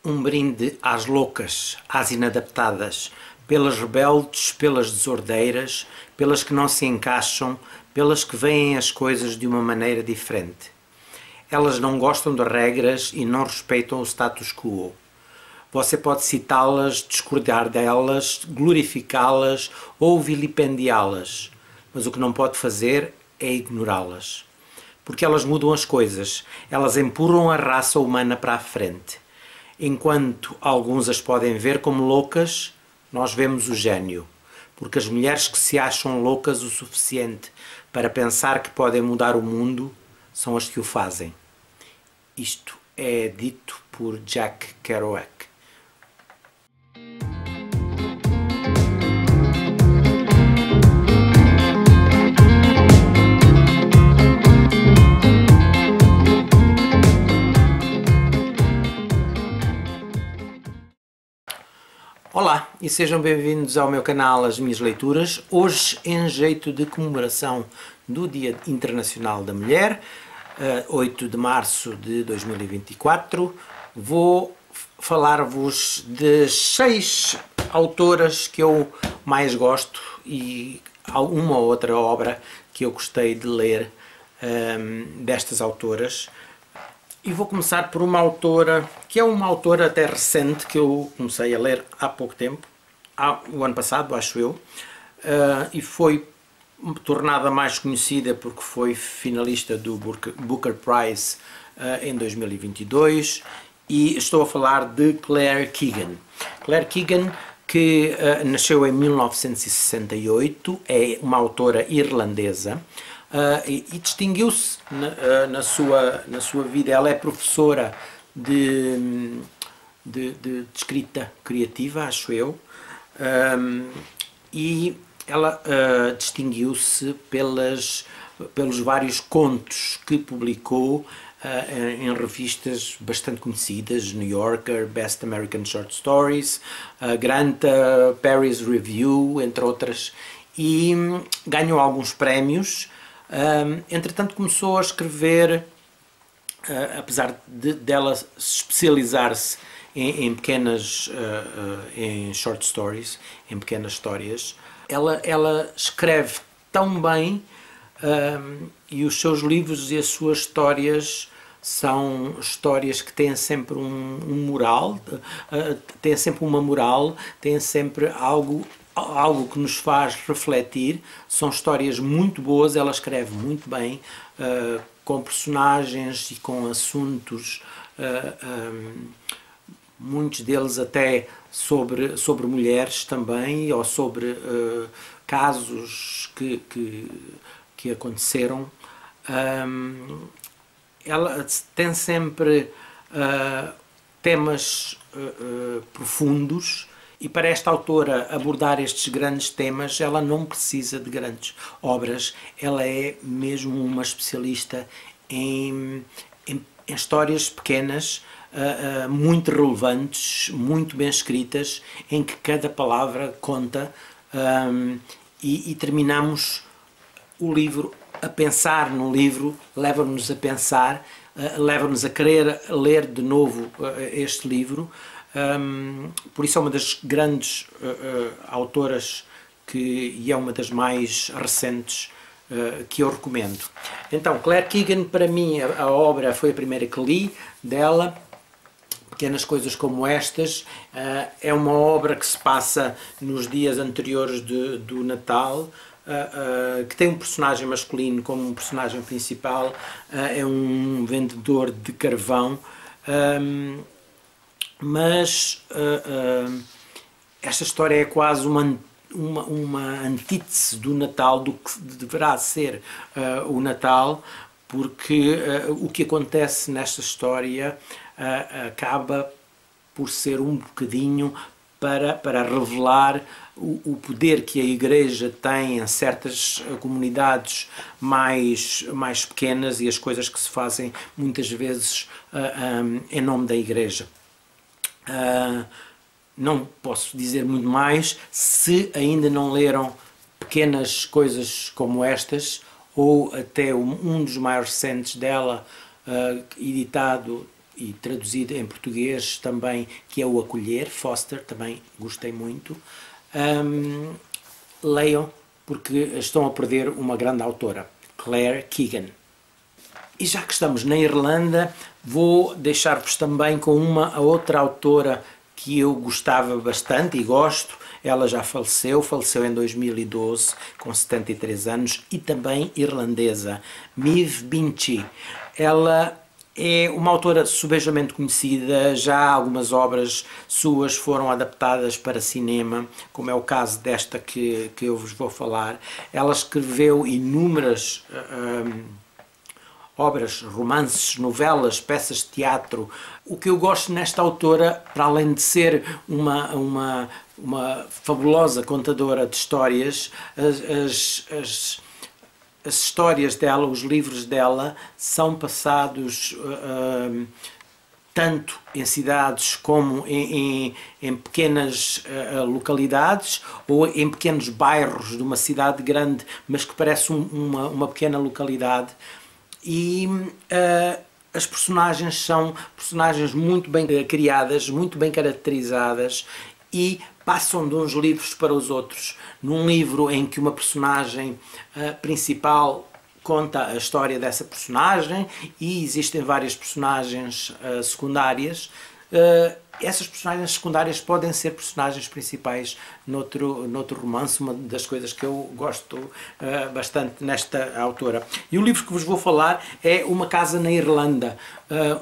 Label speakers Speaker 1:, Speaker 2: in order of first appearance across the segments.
Speaker 1: Um brinde às loucas, às inadaptadas, pelas rebeldes, pelas desordeiras, pelas que não se encaixam, pelas que veem as coisas de uma maneira diferente. Elas não gostam de regras e não respeitam o status quo. Você pode citá-las, discordar delas, glorificá-las ou vilipendiá-las, mas o que não pode fazer é ignorá-las. Porque elas mudam as coisas, elas empurram a raça humana para a frente. Enquanto alguns as podem ver como loucas, nós vemos o gênio. Porque as mulheres que se acham loucas o suficiente para pensar que podem mudar o mundo são as que o fazem. Isto é dito por Jack Kerouac. Olá e sejam bem-vindos ao meu canal As Minhas Leituras. Hoje, em jeito de comemoração do Dia Internacional da Mulher, 8 de março de 2024, vou falar-vos de 6 autoras que eu mais gosto e uma ou outra obra que eu gostei de ler destas autoras. E vou começar por uma autora, que é uma autora até recente, que eu comecei a ler há pouco tempo, o ano passado, acho eu, e foi tornada mais conhecida porque foi finalista do Booker Prize em 2022, e estou a falar de Claire Keegan. Claire Keegan, que nasceu em 1968, é uma autora irlandesa, e distinguiu-se na sua vida. Ela é professora de escrita criativa, acho eu, e ela distinguiu-se pelos vários contos que publicou em revistas bastante conhecidas, New Yorker, Best American Short Stories, Granta, Paris Review, entre outras, e ganhou alguns prémios. Entretanto começou a escrever, apesar dela se especializar-se em pequenas em short stories, em pequenas histórias, ela escreve tão bem, e os seus livros e as suas histórias são histórias que têm sempre um moral, têm sempre uma moral, têm sempre algo que nos faz refletir. São histórias muito boas, ela escreve muito bem, com personagens e com assuntos, muitos deles até sobre mulheres também, ou sobre casos que aconteceram. Ela tem sempre temas profundos. E para esta autora abordar estes grandes temas, ela não precisa de grandes obras, ela é mesmo uma especialista em histórias pequenas, muito relevantes, muito bem escritas, em que cada palavra conta, e terminamos o livro a pensar no livro, leva-nos a pensar, leva-nos a querer ler de novo este livro. Por isso é uma das grandes autoras e é uma das mais recentes que eu recomendo. Então, Claire Keegan, para mim, a obra foi a primeira que li dela. Pequenas Coisas Como Estas, é uma obra que se passa nos dias anteriores do Natal, que tem um personagem masculino como um personagem principal, é um vendedor de carvão, mas esta história é quase uma antítese do Natal, do que deverá ser o Natal, porque o que acontece nesta história acaba por ser um bocadinho para revelar o poder que a Igreja tem em certas comunidades mais pequenas e as coisas que se fazem muitas vezes em nome da Igreja. Não posso dizer muito mais. Se ainda não leram Pequenas Coisas Como Estas, ou até um dos mais recentes dela, editado e traduzido em português também, que é O Acolher, Foster, também gostei muito. Leiam, porque estão a perder uma grande autora, Claire Keegan. E já que estamos na Irlanda, vou deixar-vos também com a outra autora que eu gostava bastante e gosto. Ela já faleceu em 2012, com 73 anos, e também irlandesa, Maeve Binchy. Ela é uma autora subejamente conhecida, já algumas obras suas foram adaptadas para cinema, como é o caso desta que eu vos vou falar. Ela escreveu inúmeras obras, romances, novelas, peças de teatro. O que eu gosto nesta autora, para além de ser uma fabulosa contadora de histórias, as histórias dela, os livros dela, são passados tanto em cidades como em pequenas localidades, ou em pequenos bairros de uma cidade grande, mas que parece uma pequena localidade. E as personagens são personagens muito bem criadas, muito bem caracterizadas, e passam de uns livros para os outros. Num livro em que uma personagem principal conta a história dessa personagem e existem várias personagens secundárias, essas personagens secundárias podem ser personagens principais noutro romance, uma das coisas que eu gosto bastante nesta autora. E o livro que vos vou falar é Uma Casa na Irlanda,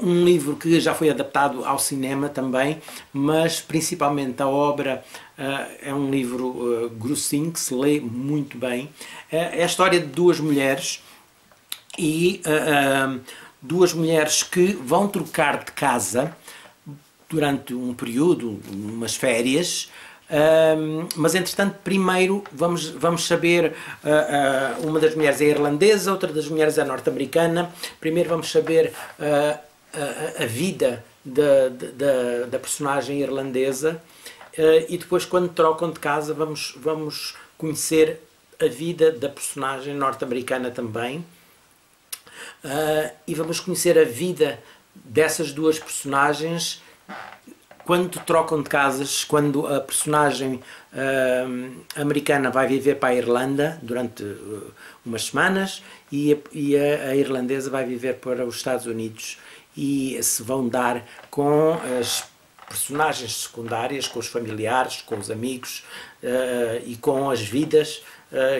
Speaker 1: um livro que já foi adaptado ao cinema também, mas principalmente a obra é um livro grossinho, que se lê muito bem. É a história de duas mulheres, e duas mulheres que vão trocar de casa durante um período, umas férias, mas entretanto primeiro vamos saber, uma das mulheres é irlandesa, outra das mulheres é norte-americana. Primeiro vamos saber a vida da personagem irlandesa, e depois, quando trocam de casa, vamos conhecer a vida da personagem norte-americana também, e vamos conhecer a vida dessas duas personagens quando trocam de casas, quando a personagem americana vai viver para a Irlanda durante umas semanas e a irlandesa vai viver para os Estados Unidos, e se vão dar com as personagens secundárias, com os familiares, com os amigos e com as vidas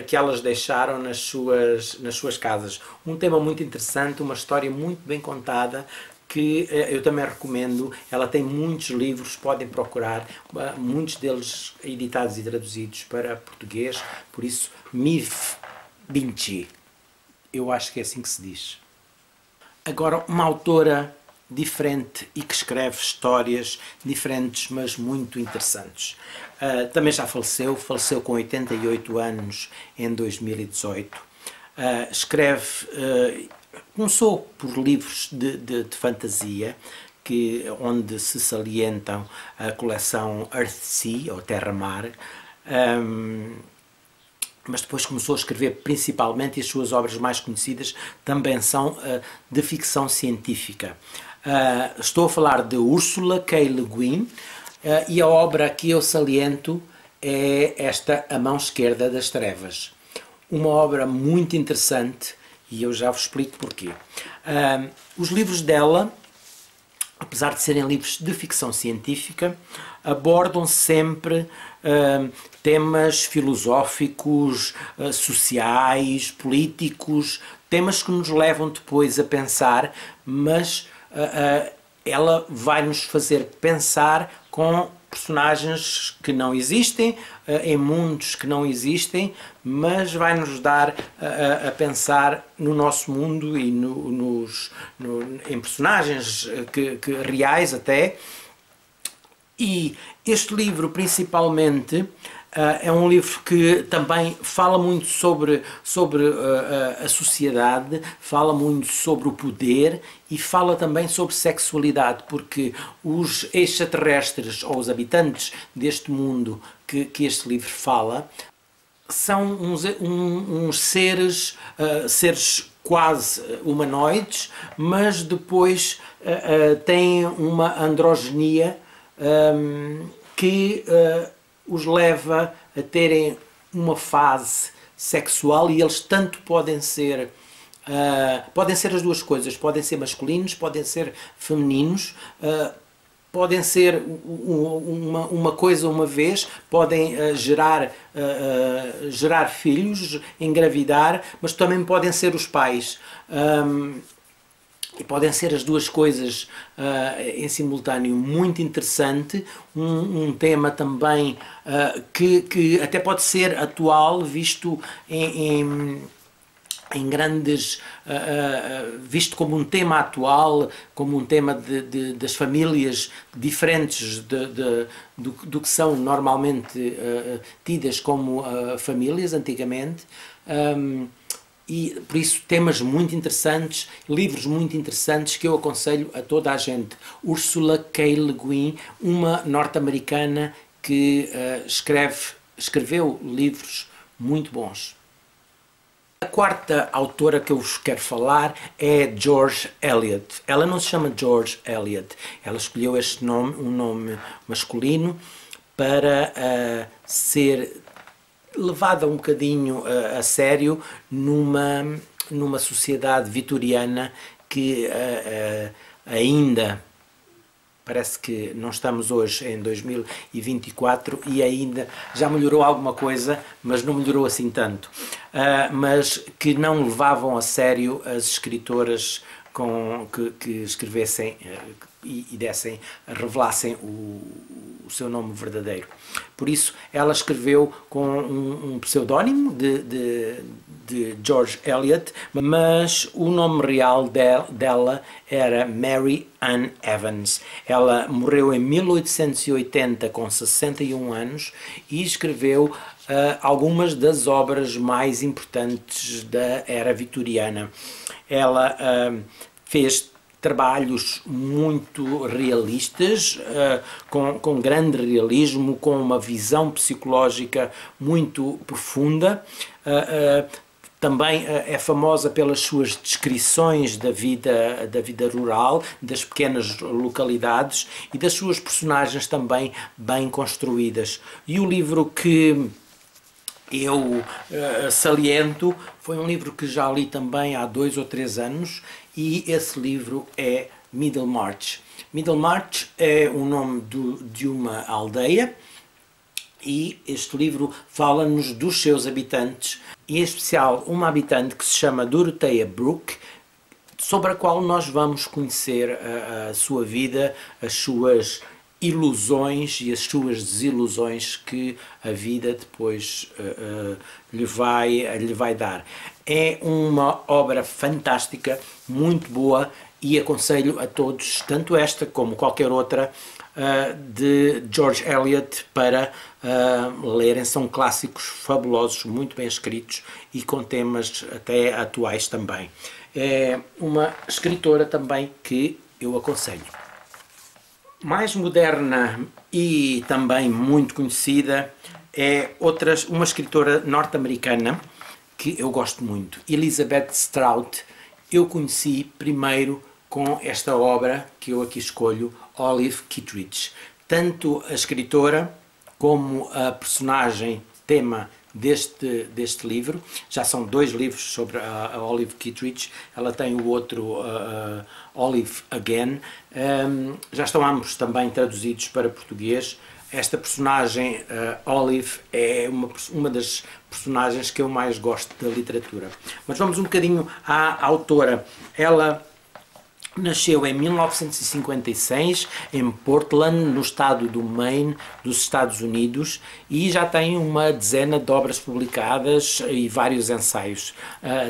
Speaker 1: que elas deixaram nas suas casas. Um tema muito interessante, uma história muito bem contada, que eu também recomendo. Ela tem muitos livros, podem procurar, muitos deles editados e traduzidos para português, por isso, Maeve Binchy, eu acho que é assim que se diz. Agora, uma autora diferente e que escreve histórias diferentes, mas muito interessantes. Também já faleceu com 88 anos em 2018. Começou por livros de fantasia, onde se salientam a coleção Earthsea, ou Terra-Mar, mas depois começou a escrever principalmente, e as suas obras mais conhecidas também são de ficção científica. Estou a falar de Ursula K. Le Guin, e a obra que eu saliento é esta, A Mão Esquerda das Trevas. Uma obra muito interessante, e eu já vos explico porquê. Os livros dela, apesar de serem livros de ficção científica, abordam sempre temas filosóficos, sociais, políticos, temas que nos levam depois a pensar, mas ela vai nos fazer pensar com personagens que não existem, em mundos que não existem, mas vai nos dar a pensar no nosso mundo e em personagens reais até. E este livro, principalmente, é um livro que também fala muito sobre a sociedade, fala muito sobre o poder e fala também sobre sexualidade, porque os extraterrestres, ou os habitantes deste mundo que este livro fala, são uns seres quase humanoides, mas depois têm uma androginia que os leva a terem uma fase sexual, e eles tanto podem ser as duas coisas, podem ser masculinos, podem ser femininos, podem ser uma coisa uma vez, podem gerar filhos, engravidar, mas também podem ser os pais. E podem ser as duas coisas em simultâneo. Muito interessante, um tema também que até pode ser atual, visto em grandes, visto como um tema atual, como um tema das famílias diferentes do que são normalmente tidas como famílias antigamente. E por isso temas muito interessantes, livros muito interessantes que eu aconselho a toda a gente. Ursula K. Le Guin, uma norte-americana que escreveu livros muito bons. A quarta autora que eu vos quero falar é George Eliot. Ela não se chama George Eliot, ela escolheu este nome, um nome masculino, para ser levada um bocadinho a sério numa sociedade vitoriana que ainda, parece que não estamos hoje em 2024 e ainda já melhorou alguma coisa, mas não melhorou assim tanto, mas que não levavam a sério as escritoras que escrevessem e revelassem o seu nome verdadeiro. Por isso, ela escreveu com um pseudónimo de George Eliot, mas o nome real dela era Mary Ann Evans. Ela morreu em 1880 com 61 anos e escreveu algumas das obras mais importantes da era vitoriana. Ela fez trabalhos muito realistas, com grande realismo, com uma visão psicológica muito profunda. Também é famosa pelas suas descrições da vida rural, das pequenas localidades e das suas personagens também bem construídas. E o livro que eu saliento foi um livro que já li também há 2 ou 3 anos, e esse livro é Middlemarch. Middlemarch é o nome de uma aldeia, e este livro fala-nos dos seus habitantes, e em especial uma habitante que se chama Dorothea Brooke, sobre a qual nós vamos conhecer a sua vida, as suas ilusões e as suas desilusões que a vida depois lhe vai dar. É uma obra fantástica, muito boa, e aconselho a todos, tanto esta como qualquer outra, de George Eliot, para lerem. São clássicos fabulosos, muito bem escritos e com temas até atuais também. É uma escritora também que eu aconselho. Mais moderna e também muito conhecida é uma escritora norte-americana que eu gosto muito, Elizabeth Strout. Eu conheci primeiro com esta obra que eu aqui escolho, Olive Kitteridge. Tanto a escritora como a personagem tema deste livro, já são 2 livros sobre a Olive Kitteridge, ela tem o outro, Olive Again, já estão ambos também traduzidos para português. Esta personagem, Olive, é uma das personagens que eu mais gosto da literatura. Mas vamos um bocadinho à autora. Ela nasceu em 1956 em Portland, no estado do Maine, dos Estados Unidos, e já tem uma dezena de obras publicadas e vários ensaios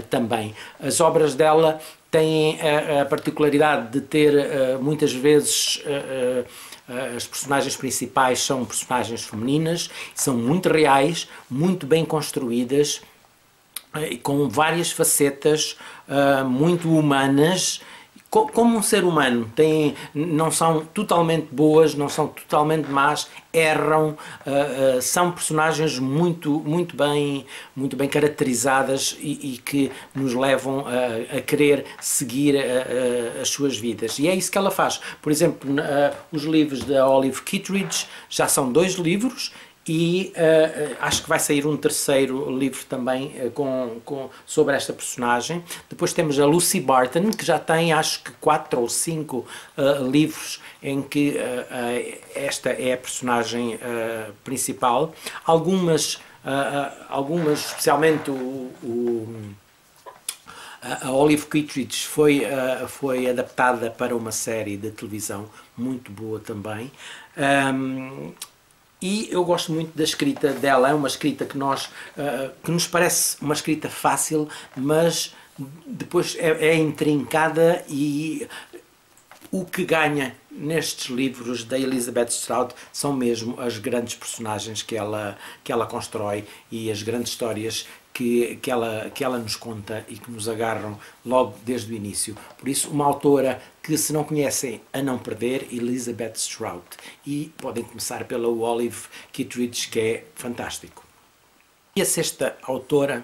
Speaker 1: também. As obras dela têm a particularidade de ter muitas vezes as personagens principais são personagens femininas, são muito reais, muito bem construídas, com várias facetas muito humanas, como um ser humano, não são totalmente boas, não são totalmente más, erram, são personagens muito bem caracterizadas e que nos levam a querer seguir as suas vidas. E é isso que ela faz. Por exemplo, os livros da Olive Kitteridge já são 2 livros, e acho que vai sair um terceiro livro também sobre esta personagem. Depois temos a Lucy Barton, que já tem acho que 4 ou 5 livros em que esta é a personagem principal. Algumas, especialmente a Olive Kitteridge foi adaptada para uma série de televisão muito boa também. E eu gosto muito da escrita dela. É uma escrita que nos parece uma escrita fácil, mas depois é intrincada, e o que ganha nestes livros da Elizabeth Strout são mesmo as grandes personagens que ela constrói e as grandes histórias que ela nos conta e que nos agarram logo desde o início. Por isso, uma autora que, se não conhecem, a não perder, Elizabeth Strout. E podem começar pela Olive Kitteridge, que é fantástico. E a 6ª autora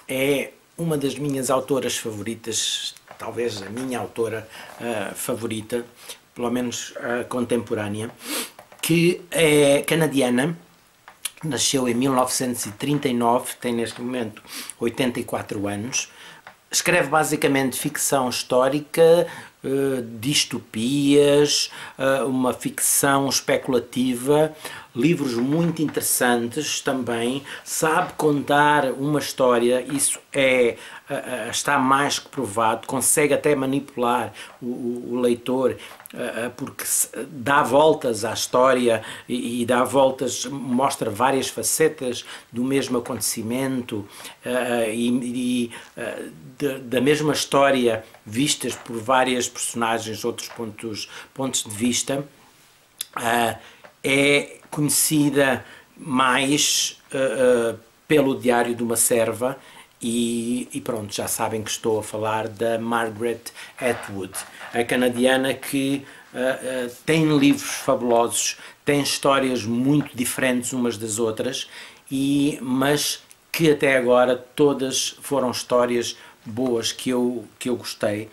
Speaker 1: é uma das minhas autoras favoritas, talvez a minha autora favorita, pelo menos contemporânea, que é canadiana. Nasceu em 1939, tem neste momento 84 anos. Escreve basicamente ficção histórica, distopias, uma ficção especulativa, livros muito interessantes também. Sabe contar uma história, isso está mais que provado. Consegue até manipular o leitor, porque dá voltas à história e dá voltas, mostra várias facetas do mesmo acontecimento da mesma história vistas por várias personagens, outros pontos de vista. É conhecida mais pelo Diário de uma Serva. E pronto, já sabem que estou a falar da Margaret Atwood, a canadiana que tem livros fabulosos, tem histórias muito diferentes umas das outras, mas que até agora todas foram histórias boas que eu gostei.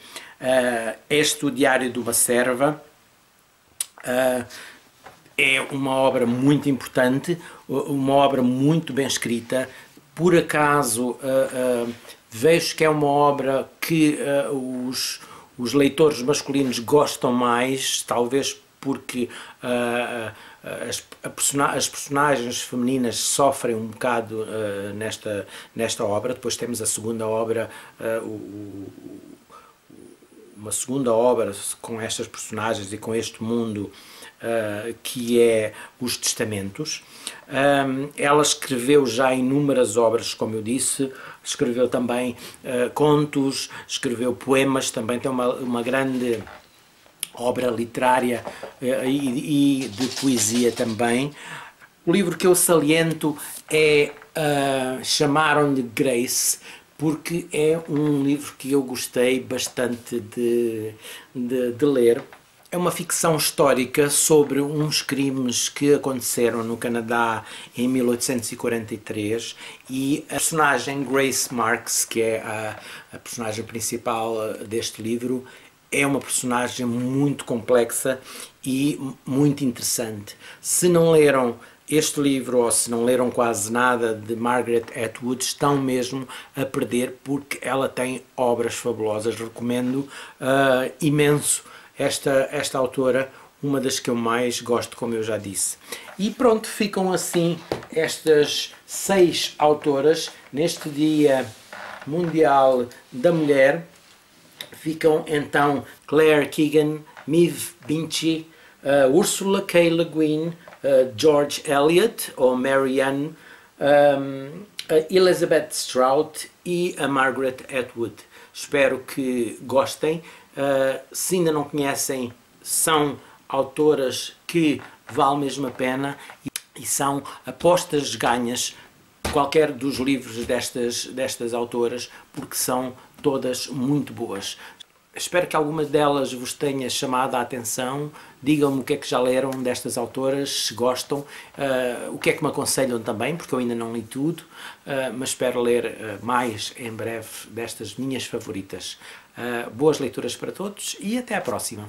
Speaker 1: O Diário de uma Serva é uma obra muito importante, uma obra muito bem escrita. Por acaso, vejo que é uma obra que os leitores masculinos gostam mais, talvez porque as personagens femininas sofrem um bocado nesta obra. Depois temos a segunda obra, uma segunda obra com estas personagens e com este mundo, que é Os Testamentos. Ela escreveu já inúmeras obras, como eu disse, escreveu também contos, escreveu poemas, também tem uma grande obra literária e de poesia também. O livro que eu saliento é Chamaram-lhe Grace, porque é um livro que eu gostei bastante de ler. É uma ficção histórica sobre uns crimes que aconteceram no Canadá em 1843, e a personagem Grace Marks, que é a personagem principal deste livro, é uma personagem muito complexa e muito interessante. Se não leram este livro, ou se não leram quase nada de Margaret Atwood, estão mesmo a perder, porque ela tem obras fabulosas. Recomendo imenso esta autora, uma das que eu mais gosto, como eu já disse. E pronto, ficam assim estas 6 autoras neste Dia Mundial da Mulher. Ficam então Claire Keegan, Maeve Binchy, Ursula K. Le Guin, George Eliot ou Marianne, Elizabeth Strout e a Margaret Atwood. Espero que gostem. Se ainda não conhecem, são autoras que vale mesmo a pena e são apostas ganhas qualquer dos livros destas autoras, porque são todas muito boas. Espero que alguma delas vos tenha chamado a atenção. Digam-me o que é que já leram destas autoras, se gostam, o que é que me aconselham também, porque eu ainda não li tudo, mas espero ler mais em breve destas minhas favoritas. Boas leituras para todos e até à próxima.